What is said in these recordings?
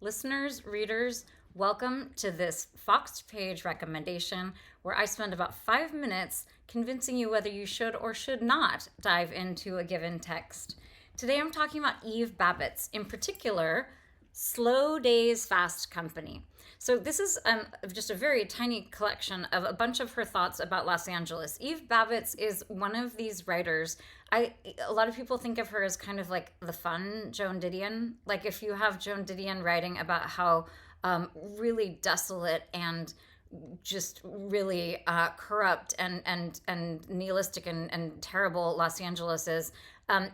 Listeners, readers, welcome to this Foxed Page recommendation where I spend about 5 minutes convincing you whether you should or should not dive into a given text. Today I'm talking about Eve Babitz, in particular, Slow Days, Fast Company. So this is just a very tiny collection of a bunch of her thoughts about Los Angeles. Eve Babitz is one of these writers. A lot of people think of her as kind of like the fun Joan Didion. Like if you have Joan Didion writing about how really desolate and just really corrupt and nihilistic and terrible Los Angeles is.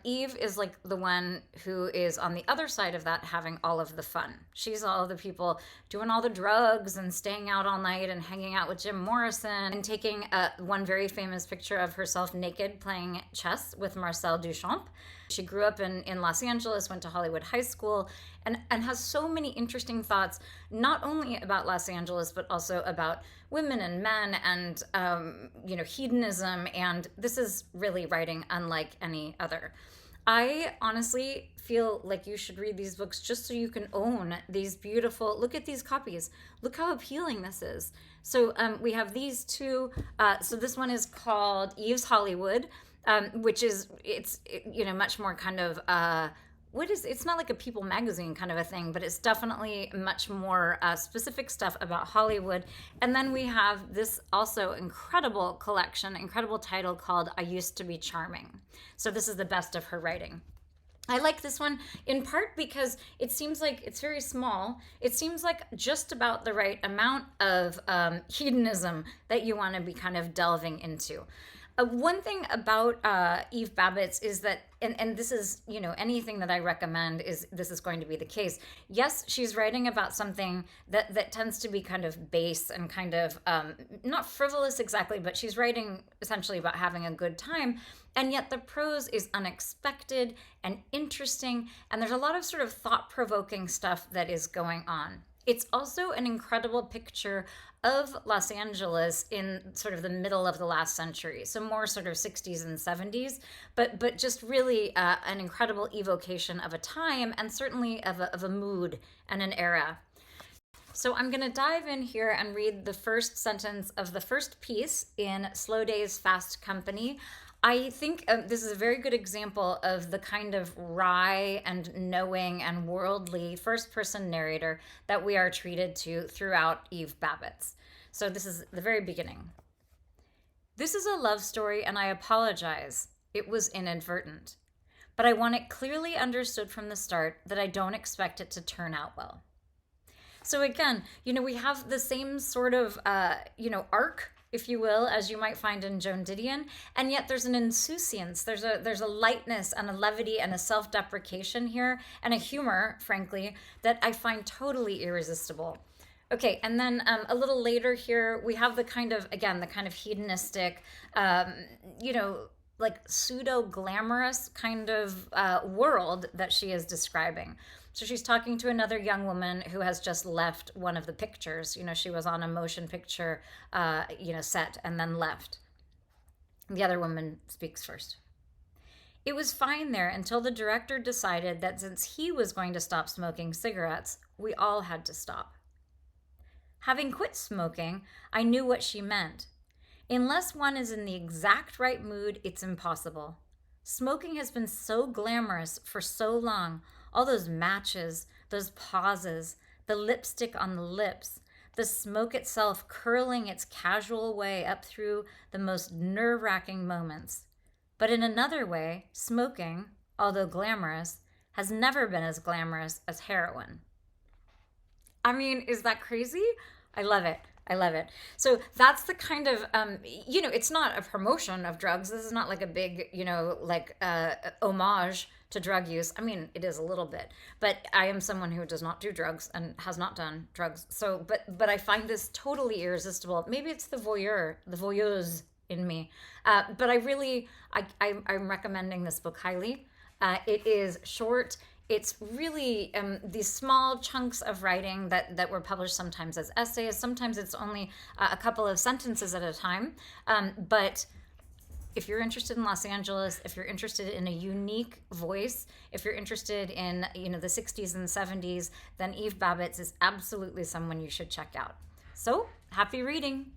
Eve is like the one who is on the other side of that, having all of the fun. She's all of the people doing all the drugs and staying out all night and hanging out with Jim Morrison and taking one very famous picture of herself naked playing chess with Marcel Duchamp. She grew up in Los Angeles, went to Hollywood High School, and has so many interesting thoughts, not only about Los Angeles, but also about women and men and, hedonism. And this is really writing unlike any other. I honestly feel like you should read these books just so you can own these beautiful, look at these copies. Look how appealing this is. So we have these two. So this one is called Eve's Hollywood. Which is, much more kind of, it's not like a People magazine kind of a thing, but it's definitely much more specific stuff about Hollywood. And then we have this also incredible title called I Used to Be Charming. So this is the best of her writing. I like this one in part because it seems like it's very small. It seems like just about the right amount of hedonism that you want to be kind of delving into. One thing about Eve Babitz is that, and this is, anything that I recommend this is going to be the case. Yes, she's writing about something that tends to be kind of base and kind of not frivolous exactly, but she's writing essentially about having a good time. And yet the prose is unexpected and interesting. And there's a lot of sort of thought-provoking stuff that is going on. It's also an incredible picture of Los Angeles in sort of the middle of the last century, so more sort of 60s and 70s, but just really an incredible evocation of a time and certainly of a mood and an era. So I'm going to dive in here and read the first sentence of the first piece in Slow Days, Fast Company. I think this is a very good example of the kind of wry and knowing and worldly first-person narrator that we are treated to throughout Eve Babitz. So this is the very beginning. This is a love story, and I apologize. It was inadvertent. But I want it clearly understood from the start that I don't expect it to turn out well. So again, we have the same sort of, arc, if you will, as you might find in Joan Didion, and yet there's an insouciance, there's a lightness and a levity and a self-deprecation here, and a humor, frankly, that I find totally irresistible. Okay, and then a little later here, we have the kind of hedonistic, like pseudo-glamorous kind of world that she is describing. So she's talking to another young woman who has just left one of the pictures. She was on a motion picture, set and then left. The other woman speaks first. It was fine there until the director decided that since he was going to stop smoking cigarettes, we all had to stop. Having quit smoking, I knew what she meant. Unless one is in the exact right mood, it's impossible. Smoking has been so glamorous for so long. All those matches, those pauses, the lipstick on the lips, the smoke itself curling its casual way up through the most nerve-wracking moments. But in another way, smoking, although glamorous, has never been as glamorous as heroin. I mean, is that crazy? I love it. So that's the kind of, it's not a promotion of drugs. This is not like a big, homage to drug use. I mean, it is a little bit, but I am someone who does not do drugs and has not done drugs. So, but I find this totally irresistible. Maybe it's the voyeuse in me. But I'm recommending this book highly. It is short. It's really these small chunks of writing that were published sometimes as essays. Sometimes it's only a couple of sentences at a time. But if you're interested in Los Angeles, if you're interested in a unique voice, if you're interested in, the 60s and 70s, then Eve Babitz is absolutely someone you should check out. So, happy reading.